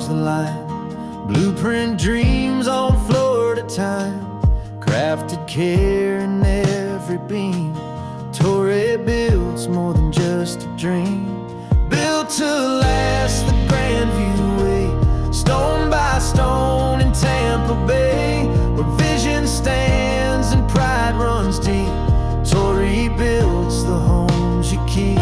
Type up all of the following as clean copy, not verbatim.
stars the line. Blueprint dreams on Florida time. Crafted care in every beam. Torre builds more than just a dream. Built to last the Grandview way. Stone by stone in Tampa Bay, where vision stands and pride runs deep. Torre builds the homes you keep.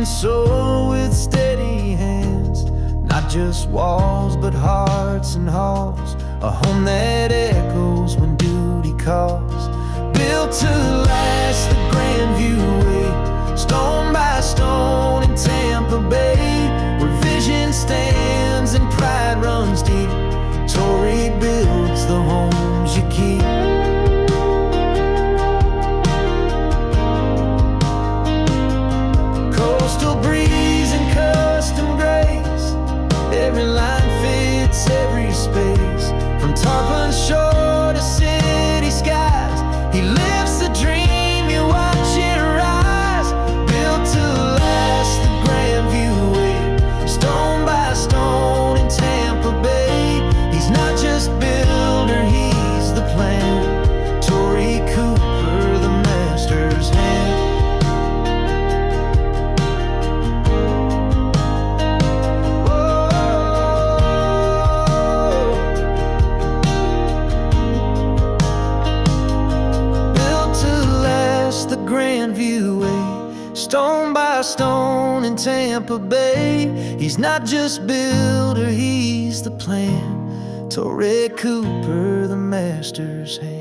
Soul with steady hands, not just walls but hearts and halls. A home that echoes when duty calls. Built to last the Grandview way. Stone by stone in Tampa Bay, where vision stands and pride runs deep. Torre builds the homes you keep. Breeze and custom grace, every line fits every space. From tarpon shore to city skies, he lifts the dream, you watch it rise. Built to last the Grandview way. Stone by stone in Tampa Bay, he's not just builder, he's the plan. Torre Cooper, the master's hand. Grandview way, stone by stone in Tampa Bay. He's not just builder, he's the plan. Torre Cooper, the master's hand.